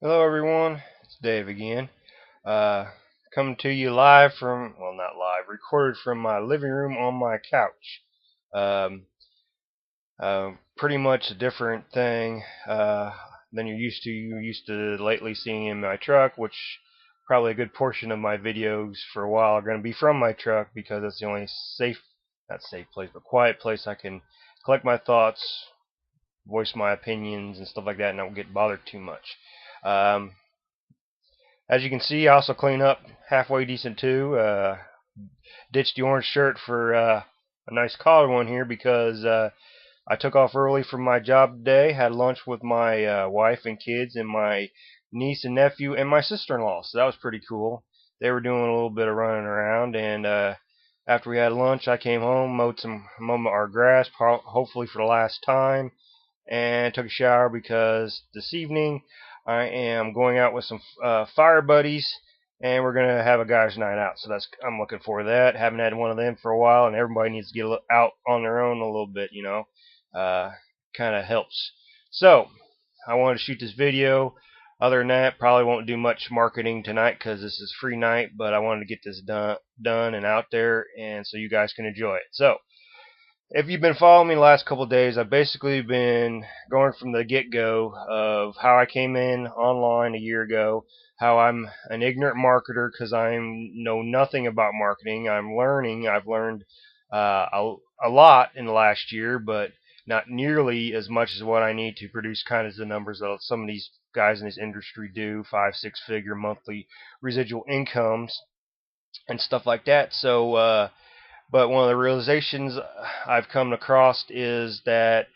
Hello everyone, it's Dave again. Uh, Coming to you live from, well, not live, recorded from my living room on my couch. Um, Pretty much a different thing than you're used to. You're used to lately seeing in my truck, which probably a good portion of my videos for a while are going to be from my truck because it's the only safe, not safe place, but quiet place I can collect my thoughts, voice my opinions, and stuff like that, and I don't get bothered too much. Um, As you can see, I also clean up halfway decent too. Ditched the orange shirt for a nice collared one here because I took off early from my job today. Had lunch with my wife and kids and my niece and nephew and my sister-in-law. So that was pretty cool. They were doing a little bit of running around, and after we had lunch, I came home, mowed our grass, hopefully for the last time, and took a shower because this evening I am going out with some fire buddies, and we're gonna have a guys' night out. So I'm looking forward to that. Haven't had one of them for a while, and everybody needs to get out on their own a little bit, uh, kind of helps. So I wanted to shoot this video. Other than that, probably won't do much marketing tonight because this is free night. But I wanted to get this done and out there, and so you guys can enjoy it. So if you've been following me the last couple of days, I've basically been going from the get-go of how I came in online a year ago, how I'm an ignorant marketer because I know nothing about marketing. I'm learning. I've learned a lot in the last year, but not nearly as much as what I need to produce kind of the numbers that some of these guys in this industry do, 5, 6 figure monthly residual incomes and stuff like that. But one of the realizations I've come across is that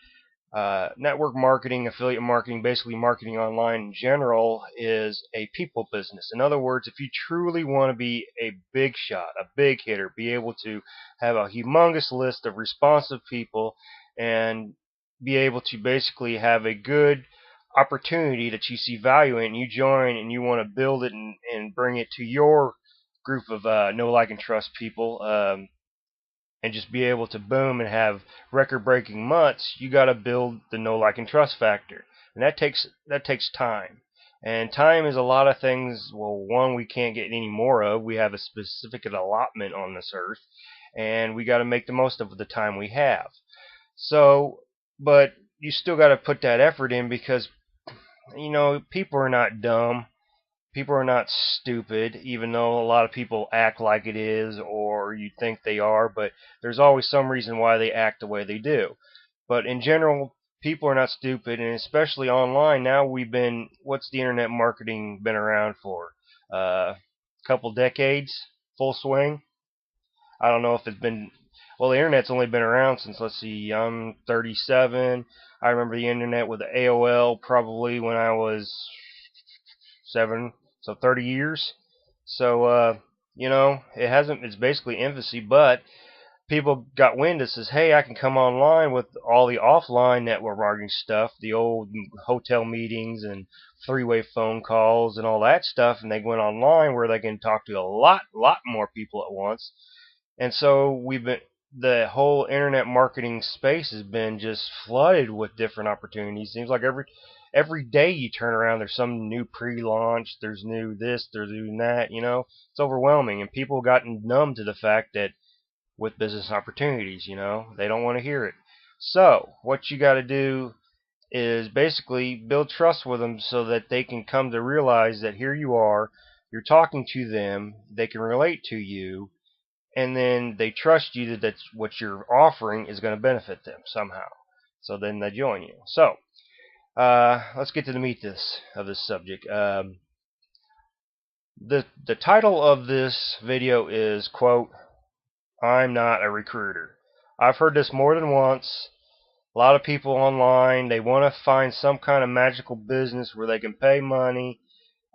network marketing, affiliate marketing, basically marketing online in general, is a people business. In other words, if you truly want to be a big shot, a big hitter, be able to have a humongous list of responsive people and be able to basically have a good opportunity that you see value in, you join and you want to build it and bring it to your group of know, like, and trust people. And just be able to boom and have record breaking months, you got to build the know, like, and trust factor. And that takes time. And time is a lot of things. Well, one, we can't get any more of. We have a specific allotment on this earth, and we got to make the most of the time we have. So, but you still got to put that effort in because people are not dumb. People are not stupid, even though a lot of people act like it is, or you think they are, but there's always some reason why they act the way they do. But in general, people are not stupid, and especially online. Now what's the internet marketing been around for? A couple decades, full swing. I don't know if it's been, well, the internet's only been around since, let's see, I'm 37. I remember the internet with the AOL probably when I was 7, so 30 years. So, it's basically infancy, but people got wind that says, hey, I can come online with all the offline network marketing stuff, the old hotel meetings and three-way phone calls and all that stuff, and they went online where they can talk to a lot more people at once. And so the whole internet marketing space has been just flooded with different opportunities. Seems like every day you turn around, there's some new pre-launch, there's new this, there's new that. It's overwhelming, and people have gotten numb to the fact that with business opportunities, they don't want to hear it. So what you got to do is basically build trust with them so that they can come to realize that here you are, you're talking to them, they can relate to you, and then they trust you that what you're offering is going to benefit them somehow. So then they join you. So let's get to the meat of this subject. The title of this video is, quote, I'm not a recruiter. I've heard this more than once. A lot of people online, they want to find some kind of magical business where they can pay money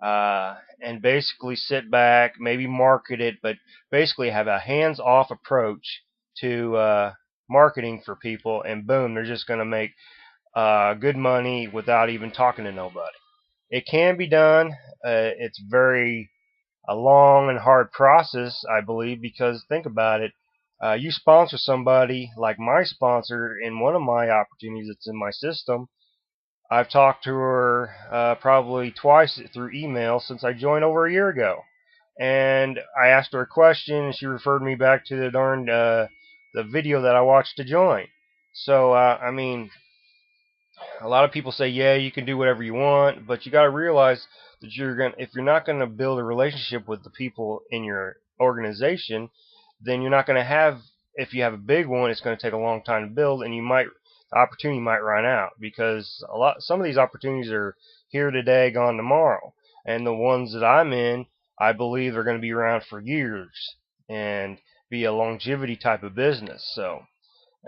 and basically sit back, maybe market it, but basically have a hands-off approach to marketing for people, and boom, they're just going to make good money without even talking to nobody. It can be done. It's very a long and hard process, I believe, because think about it. You sponsor somebody like my sponsor in one of my opportunities that's in my system. I've talked to her probably twice through email since I joined over a year ago. And I asked her a question, and she referred me back to the darn the video that I watched to join. So I mean, a lot of people say, yeah, you can do whatever you want, but you got to realize that if you're not gonna build a relationship with the people in your organization, then you're not gonna have. If you have a big one, it's going to take a long time to build, and the opportunity might run out because some of these opportunities are here today, gone tomorrow, and the ones that I'm in, I believe are going to be around for years and be a longevity type of business. So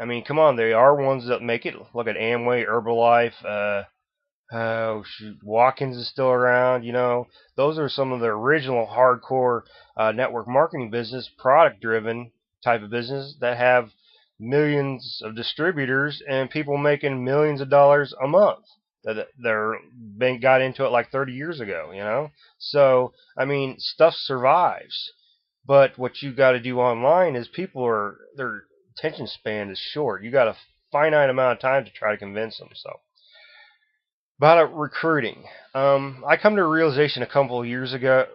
I mean, come on, there are ones that make it. Look at Amway, Herbalife. Oh shoot, Watkins is still around. You know, those are some of the original hardcore network marketing business, product-driven type of business that have millions of distributors and people making millions of dollars a month. They're been got into it like 30 years ago. You know, so I mean, stuff survives. But what you got to do online is their attention span is short. You got a finite amount of time to try to convince them. So about recruiting, I come to a realization a couple weeks ago,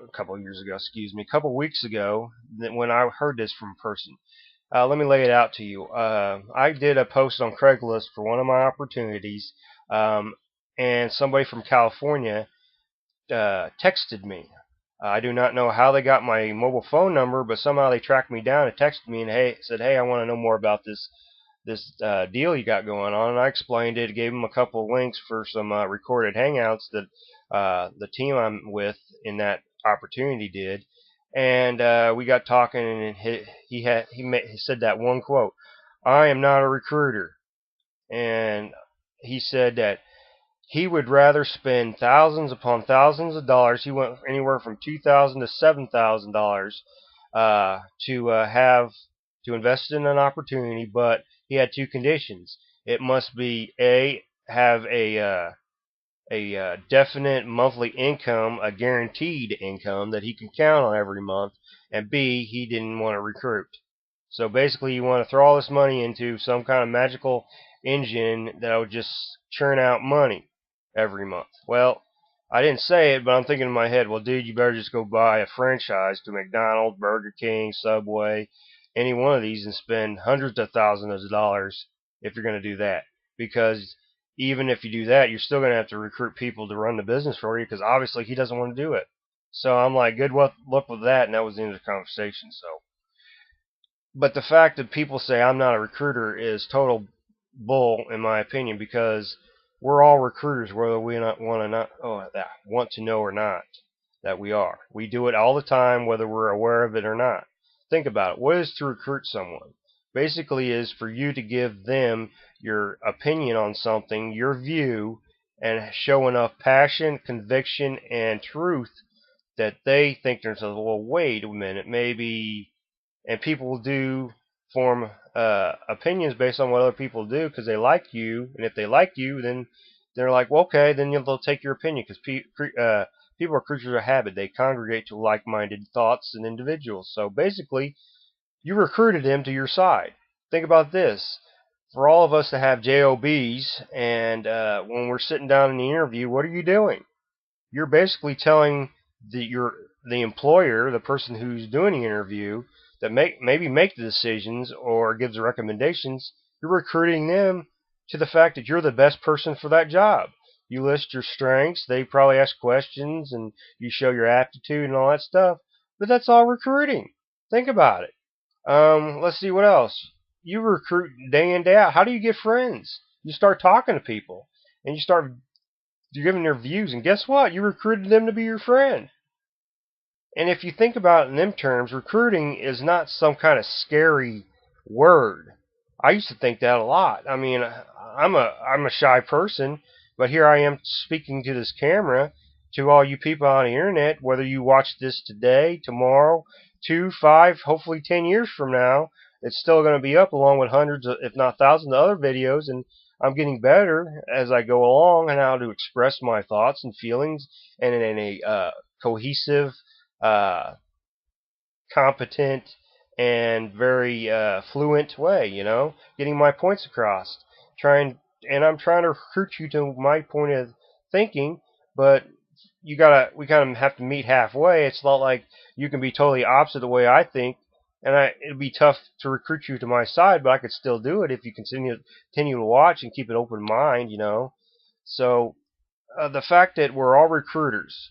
that when I heard this from a person. Let me lay it out to you. I did a post on Craigslist for one of my opportunities, and somebody from California texted me. I do not know how they got my mobile phone number, but somehow they tracked me down and texted me and said, "Hey, I want to know more about this deal you got going on." And I explained it, gave them a couple of links for some recorded hangouts that the team I'm with in that opportunity did, and we got talking, and he said that one quote: "I am not a recruiter," and he said that he would rather spend thousands upon thousands of dollars. He went anywhere from $2,000 to $7,000 to invest in an opportunity, but he had two conditions. It must be have a definite monthly income, a guaranteed income that he can count on every month, and B, he didn't want to recruit. So basically, you want to throw all this money into some kind of magical engine that would just churn out money every month. Well, I didn't say it, but I'm thinking in my head, well, dude, you better just go buy a franchise to McDonald's, Burger King, Subway, any one of these, and spend hundreds of thousands of dollars if you're going to do that. Because even if you do that, you're still going to have to recruit people to run the business for you, because obviously he doesn't want to do it. So I'm like, good luck with that, and that was the end of the conversation. So, but the fact that people say I'm not a recruiter is total bull, in my opinion, because we're all recruiters, whether we want to know or not that we are. We do it all the time, whether we're aware of it or not. Think about it. What is to recruit someone? Basically, is for you to give them your opinion on something, your view, and show enough passion, conviction, and truth that they think there's a, well, wait a minute, maybe. And people do form opinions based on what other people do because they like you, and if they like you, then they're like, well, okay, then they'll take your opinion because people are creatures of habit. They congregate to like-minded thoughts and individuals. So basically, you recruited them to your side. Think about this. For all of us to have JOBs, and when we're sitting down in the interview, what are you doing? You're basically telling the employer, the person who's doing the interview, that maybe make the decisions or gives the recommendations. You're recruiting them to the fact that you're the best person for that job. You list your strengths. They probably ask questions, and you show your aptitude and all that stuff. But that's all recruiting. Think about it. Let's see what else. You recruit day in, day out. How do you get friends? You start talking to people, and you're giving their views, and guess what? You recruited them to be your friend. And if you think about it in them terms, recruiting is not some kind of scary word. I used to think that a lot. I mean, I'm a shy person, but here I am speaking to this camera to all you people on the internet, whether you watch this today, tomorrow, 2, 5, hopefully 10 years from now. It's still going to be up along with hundreds, if not thousands, of other videos, and I'm getting better as I go along on how to express my thoughts and feelings and in a cohesive, uh, competent, and very fluent way, getting my points across, trying and I'm trying to recruit you to my point of thinking, but we kind of have to meet halfway. It's not like you can be totally opposite the way I think, and it'd be tough to recruit you to my side, but I could still do it if you continue to watch and keep an open mind, you know. So the fact that we're all recruiters,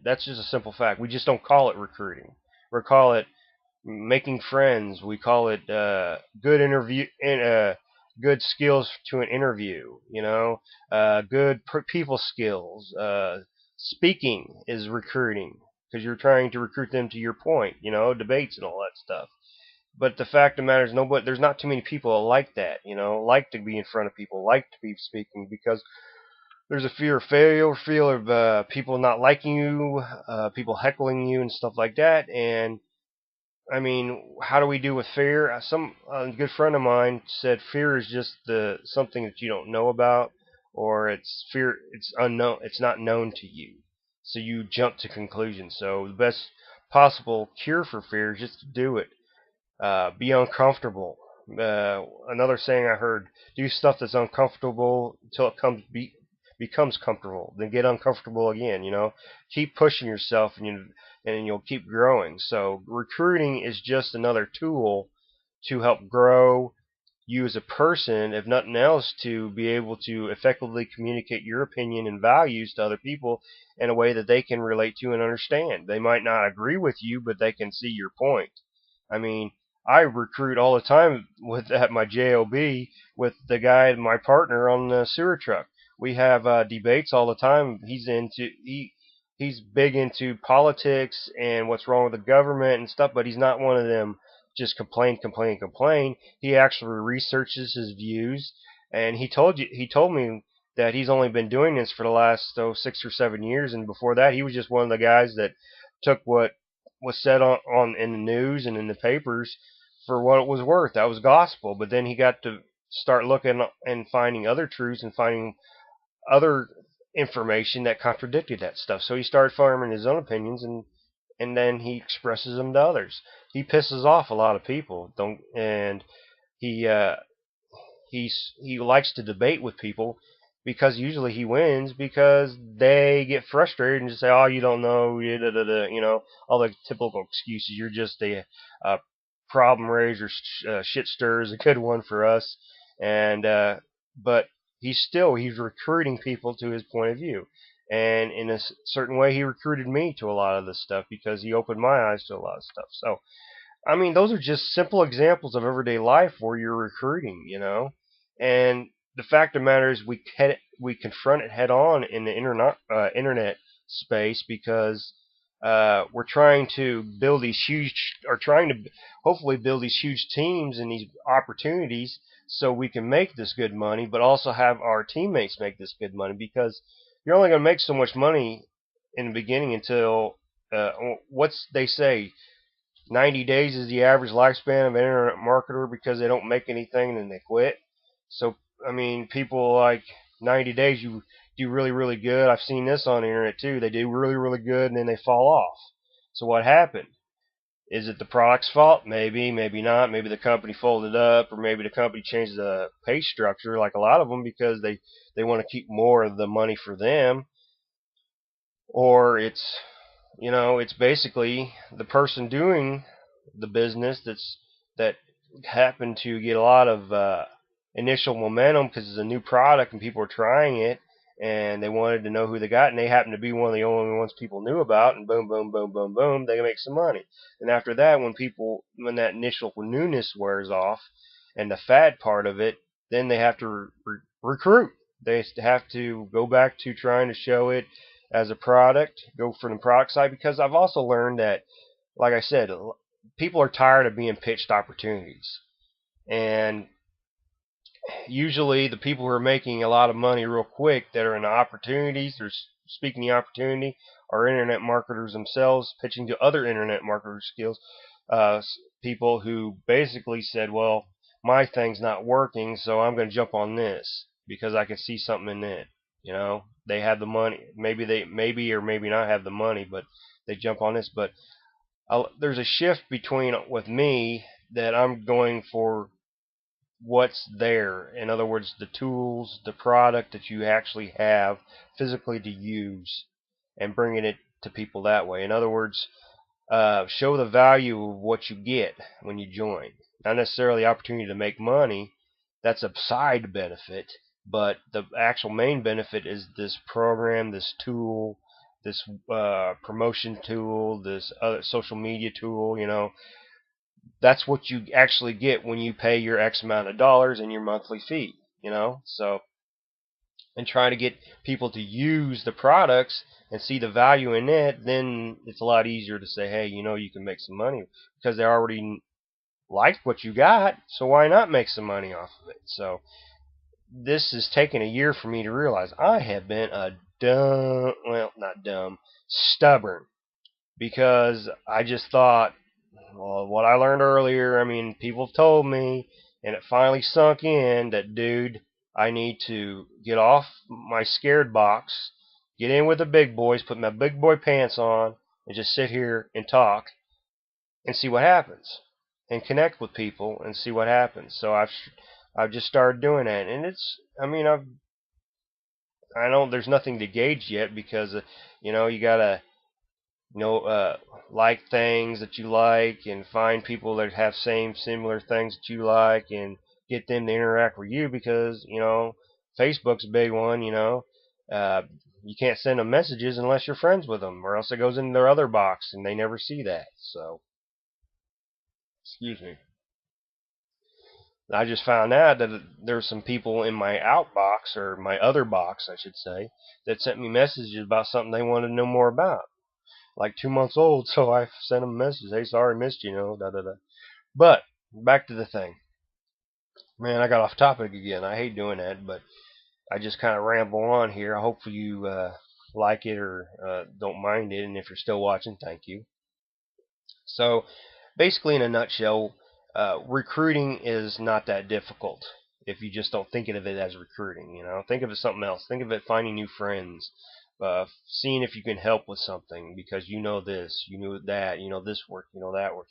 that's just a simple fact. We just don't call it recruiting. We call it making friends. We call it good skills to an interview. You know, good people skills. Speaking is recruiting because you're trying to recruit them to your point. You know, debates and all that stuff. But the fact of the matter is, there's not too many people that like that. You know, like to be in front of people, like to be speaking because there's a fear of failure, fear of people not liking you, people heckling you, and stuff like that. And I mean, how do we do with fear? Some a good friend of mine said fear is just the something that you don't know about, or it's fear. It's unknown. It's not known to you, so you jump to conclusions. So the best possible cure for fear is just to do it. Be uncomfortable. Another saying I heard: do stuff that's uncomfortable until it becomes comfortable. Then get uncomfortable again. You know, keep pushing yourself, and you'll keep growing. So recruiting is just another tool to help grow you as a person, if nothing else, to be able to effectively communicate your opinion and values to other people in a way that they can relate to and understand. They might not agree with you, but they can see your point. I mean, I recruit all the time with at my job with the guy, my partner on the sewer truck. We have debates all the time. He's big into politics and what's wrong with the government and stuff, but he's not one of them just complain. He actually researches his views, and he told me that he's only been doing this for the last 6 or 7 years, and before that he was just one of the guys that took what was said on in the news and in the papers for what it was worth. That was gospel. But then he got to start looking and finding other truths and finding other information that contradicted that stuff. So he started forming his own opinions, and then he expresses them to others. He pisses off a lot of people. Don't and he he likes to debate with people because usually he wins because they get frustrated and just say, "Oh, you don't know," you know, all the typical excuses. You're just a problem raiser, shit stir is a good one for us, and but he's recruiting people to his point of view, and in a certain way, he recruited me to a lot of this stuff because he opened my eyes to a lot of stuff. So I mean, those are just simple examples of everyday life where you're recruiting, you know. And the fact of the matter is, we confront it head on in the internet space because we're trying to build these trying to hopefully build these huge teams and these opportunities so we can make this good money, but also have our teammates make this good money because you're only going to make so much money in the beginning until what's they say 90 days is the average lifespan of an internet marketer because they don't make anything and then they quit. So, I mean, people like 90 days, you do really, really good. I've seen this on the internet too. They do really, really good and then they fall off. So, what happened? Is it the product's fault? Maybe, maybe not. Maybe the company folded up, or maybe the company changed the pay structure, like a lot of them, because they want to keep more of the money for them, or it's basically the person doing the business that happened to get a lot of initial momentum because it's a new product and people are trying it and they wanted to know who they got and they happen to be one of the only ones people knew about, and boom, boom, boom, boom, boom, they make some money. And after that, when that initial newness wears off and the fad part of it, then they have to recruit. They have to go back to trying to show it as a product, go for the product side, because I've also learned that, like I said, people are tired of being pitched opportunities. And usually the people who are making a lot of money real quick that are in the opportunities, they're speaking the opportunity, are internet marketers themselves pitching to other internet marketer skills, people who basically said, well, my thing's not working, so I'm going to jump on this because I can see something in it. You know, they have the money. Maybe or maybe not have the money, but they jump on this. But there's a shift between with me that I'm going for what's there. In other words, the tools, the product that you actually have physically to use, and bringing it to people that way. In other words, show the value of what you get when you join. Not necessarily the opportunity to make money. That's a side benefit, but the actual main benefit is this program, this tool, this promotion tool, this other social media tool. That's what you actually get when you pay your X amount of dollars in your monthly fee. So, and try to get people to use the products and see the value in it, then it's a lot easier to say, hey, you can make some money because they already like what you got, so why not make some money off of it? So this has taken a year for me to realize I have been not dumb, stubborn, because I just thought, well, what I learned earlier, I mean, people have told me, and it finally sunk in that, dude, I need to get off my scared box, get in with the big boys, put my big boy pants on, and just sit here and talk and see what happens, and connect with people and see what happens. So I've just started doing that, and I know there's nothing to gauge yet because you gotta like things that you like and find people that have similar things that you like and get them to interact with you because Facebook's a big one. Uh, you can't send them messages unless you're friends with them, or else it goes into their other box and they never see that. So, excuse me. I just found out that there's some people in my outbox, or my other box, I should say, that sent me messages about something they wanted to know more about. Like 2 months old, so I sent them a message. Hey, sorry, missed you, da da da. But back to the thing. Man, I got off topic again. I hate doing that, but I just kind of ramble on here. I hope you like it or don't mind it, and if you're still watching, thank you. So, basically, in a nutshell, recruiting is not that difficult if you just don't think of it as recruiting. Think of it as something else. Think of it finding new friends, seeing if you can help with something because you know this, you know that, you know this work, you know that work.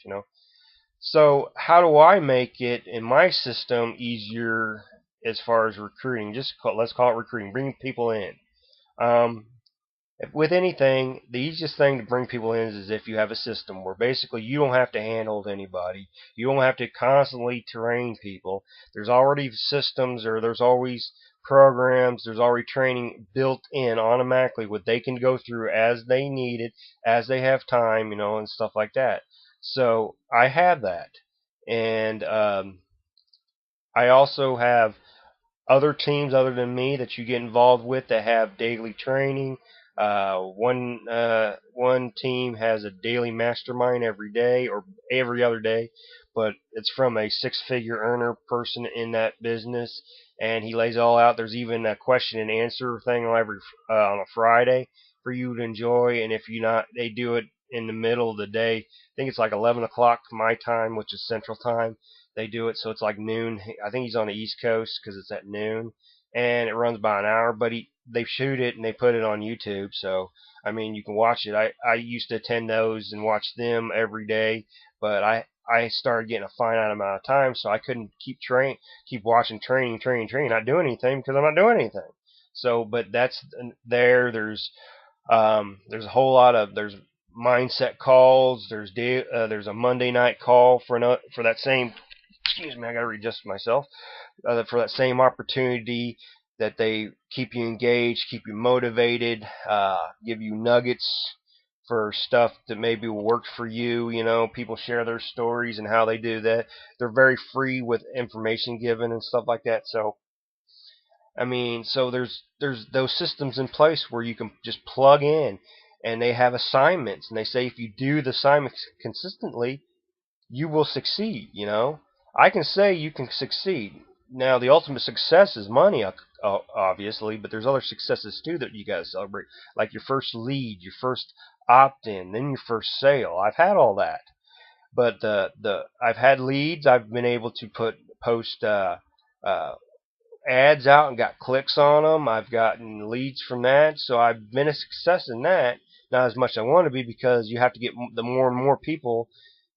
So, how do I make it in my system easier as far as recruiting? Let's call it recruiting, bringing people in. Um, with anything, the easiest thing to bring people in is if you have a system where basically you don't have to handhold anybody. You don't have to constantly train people. There's already systems, or there's always programs, there's already training built in automatically what they can go through as they need it, as they have time, and stuff like that. So I have that. And I also have other teams other than me that you get involved with that have daily training. One team has a daily mastermind every day or every other day, but it's from a six-figure earner person in that business, and he lays it all out. There's even a question and answer thing on a Friday for you to enjoy, and if you not, they do it in the middle of the day. I think it's like 11 o'clock my time, which is Central Time. They do it so it's like noon. I think he's on the East Coast because it's at noon, and it runs by an hour. But they shoot it and they put it on YouTube, so I mean you can watch it. I used to attend those and watch them every day, but I started getting a finite amount of time, so I couldn't keep watching training, not doing anything because I'm not doing anything. So, but that's there. There's a whole lot of there's mindset calls. There's a Monday night call for that same. Excuse me, I gotta readjust myself. For that same opportunity that they keep you engaged, keep you motivated, give you nuggets for stuff that maybe worked for you. People share their stories and how they do that. They're very free with information given and stuff like that. So so there's those systems in place where you can just plug in, and they have assignments, and they say if you do the assignments consistently, you will succeed. I can say you can succeed. Now, the ultimate success is money, obviously, but there's other successes too that you got to celebrate, like your first lead, your first opt-in, then your first sale. I've had all that, but I've had leads. I've been able to post uh, ads out and got clicks on them. I've gotten leads from that, so I've been a success in that. Not as much as I want to be because you have to get the more and more people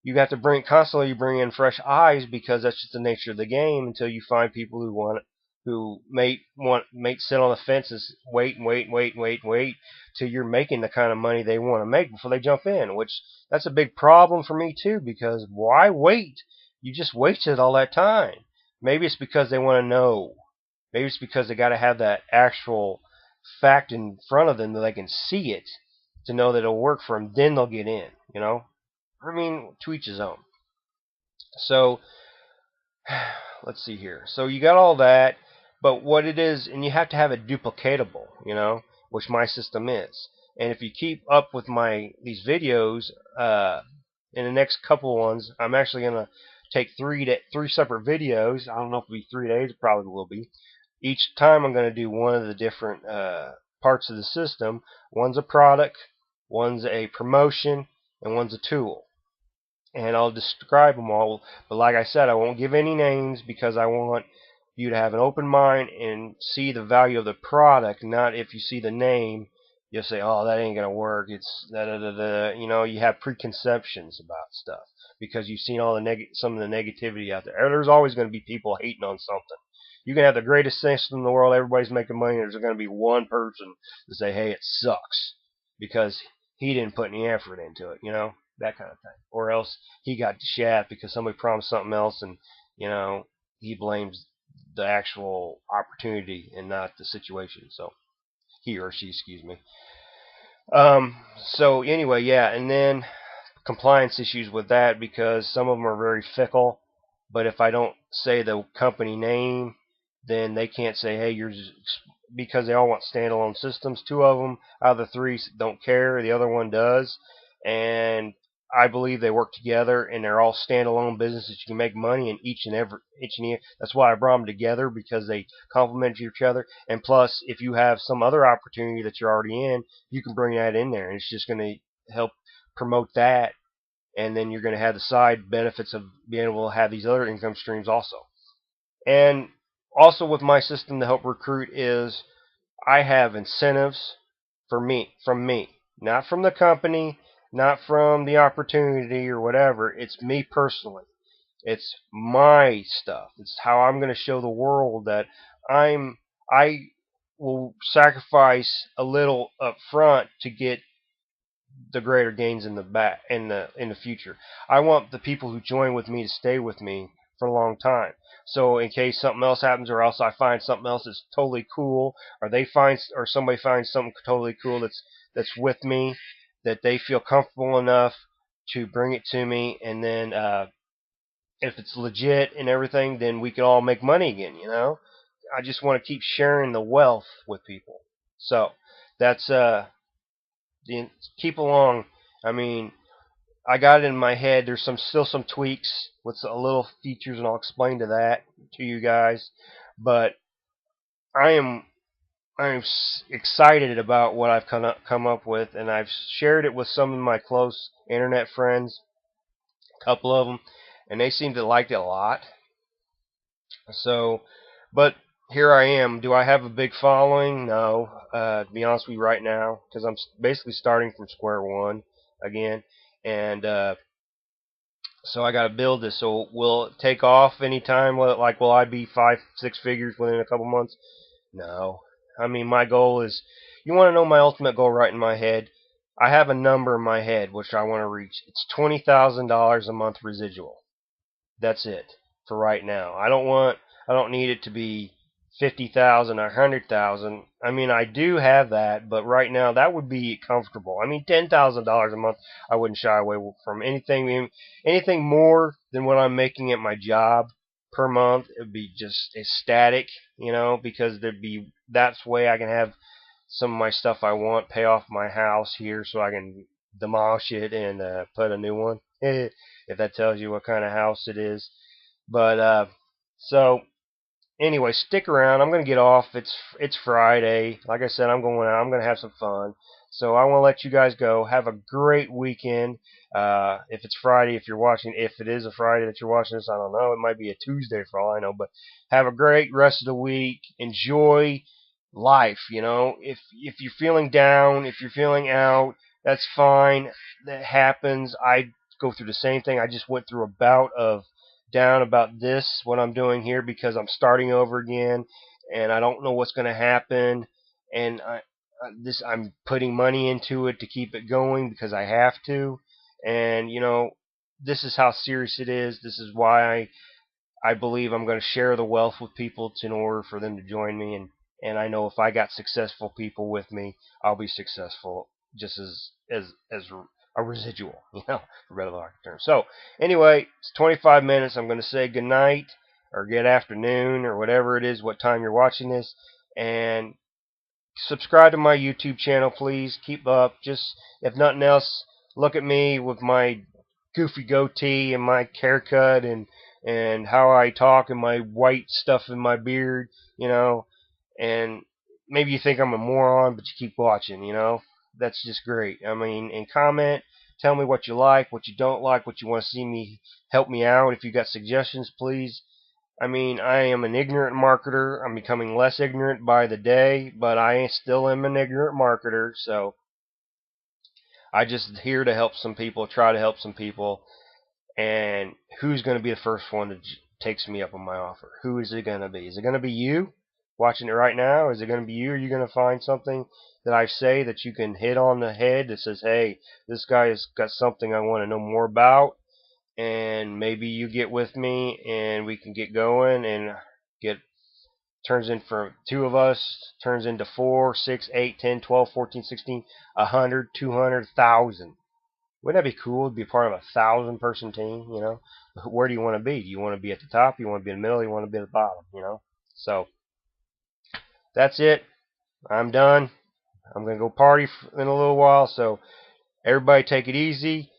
you have to constantly bring in fresh eyes, because that's just the nature of the game, until you find people who may sit on the fence and wait and wait and wait and wait and wait till you're making the kind of money they want to make before they jump in. Which, that's a big problem for me too, because why wait? You just wasted all that time. Maybe it's because they want to know. Maybe it's because they got to have that actual fact in front of them that they can see it to know that it'll work for them. Then they'll get in. I mean, to each his own. So let's see here. So you got all that, but what it is, and you have to have it duplicatable, which my system is. And if you keep up with these videos, in the next couple ones, I'm actually gonna take three separate videos. I don't know if it'll be 3 days. It probably will be. Each time I'm gonna do one of the different parts of the system. One's a product, one's a promotion, and one's a tool. And I'll describe them all. But like I said, I won't give any names, because I want you to have an open mind and see the value of the product. Not if you see the name, you'll say, "Oh, that ain't gonna work. It's da da da da." You have preconceptions about stuff because you've seen all some of the negativity out there. There's always going to be people hating on something. You can have the greatest system in the world. Everybody's making money. There's going to be one person to say, "Hey, it sucks," because he didn't put any effort into it. That kind of thing. Or else he got the shaft because somebody promised something else, and he blames the actual opportunity and not the situation. So he or she, excuse me. So anyway, yeah, and then compliance issues with that, because some of them are very fickle. But if I don't say the company name, then they can't say, "Hey, you're," because they all want standalone systems. Two of them out of the three don't care. The other one does, and I believe they work together, and they're all standalone businesses. You can make money in each and every. That's why I brought them together, because they complement each other. And plus, if you have some other opportunity that you're already in, you can bring that in there, and it's just going to help promote that. And then you're going to have the side benefits of being able to have these other income streams also. And also with my system to help recruit is I have incentives from me, not from the company, not from the opportunity or whatever. It's me personally. It's my stuff. It's how I'm going to show the world that I will sacrifice a little up front to get the greater gains in the future. I want the people who join with me to stay with me for a long time. So in case something else happens, or else I find something else that's totally cool, or somebody finds something totally cool that's with me, that they feel comfortable enough to bring it to me, and then if it's legit and everything, then we can all make money again. I just want to keep sharing the wealth with people. So that's keep along. I mean, I got it in my head. There's still some tweaks with a little features, and I'll explain that to you guys. But I am excited about what I've come up with, and I've shared it with some of my close internet friends, a couple of them, and they seem to like it a lot. So, but here I am. Do I have a big following? No. To be honest with you right now, because I'm basically starting from square one again. And so I got to build this. So will it take off anytime? Will I be 5-6 figures within a couple months? No. I mean, my goal is, you want to know my ultimate goal right in my head? I have a number in my head which I want to reach. It's $20,000 a month residual. That's it for right now. I don't need it to be 50,000 or 100,000. I mean, I do have that, but right now that would be comfortable. I mean, $10,000 a month, I wouldn't shy away from anything more than what I'm making at my job per month. It would be just ecstatic, because that's the way I can have some of my stuff I want, pay off my house here so I can demolish it and put a new one. If that tells you what kind of house it is. But so anyway, stick around. I'm gonna get off. It's Friday. Like I said, I'm going out. I'm gonna have some fun. So I want to let you guys go. Have a great weekend. If it's Friday, if it is a Friday that you're watching this, I don't know. It might be a Tuesday for all I know. But have a great rest of the week. Enjoy life. If you're feeling down, if you're feeling out, that's fine. That happens. I go through the same thing. I just went through a bout of down about this, what I'm doing here, because I'm starting over again, and I don't know what's going to happen, and I'm putting money into it to keep it going because I have to, and this is how serious it is. This is why I believe I'm going to share the wealth with people in order for them to join me, and I know if I got successful people with me, I'll be successful just as a residual, for better term. So anyway, it's 25 minutes. I'm going to say good night or good afternoon or whatever it is, what time you're watching this, and subscribe to my YouTube channel, please. Keep up. Just if nothing else, look at me with my goofy goatee and my haircut and how I talk and my white stuff in my beard, and maybe you think I'm a moron, but you keep watching, That's just great. I mean, and comment, tell me what you like, what you don't like, what you want to see me help me out. If you got suggestions, please. I mean, I am an ignorant marketer. I'm becoming less ignorant by the day, but I still am an ignorant marketer, so I just here to help some people, try to help some people, and who's going to be the first one that takes me up on my offer? Who is it going to be? Is it going to be you watching it right now? Is it going to be you? Are you going to find something that I say that you can hit on the head that says, hey, this guy has got something I want to know more about? And maybe you get with me and we can get going and turns in from two of us, turns into 4, 6, 8, 10, 12, 14, 16, 100, 200, 1,000. Wouldn't that be cool to be part of a 1,000-person team, Where do you want to be? Do you want to be at the top? You want to be in the middle? You want to be at the bottom, So, that's it. I'm done. I'm going to go party in a little while, so everybody take it easy.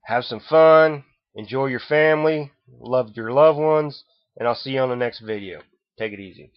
Have some fun. Enjoy your family. Love your loved ones. And I'll see you on the next video. Take it easy.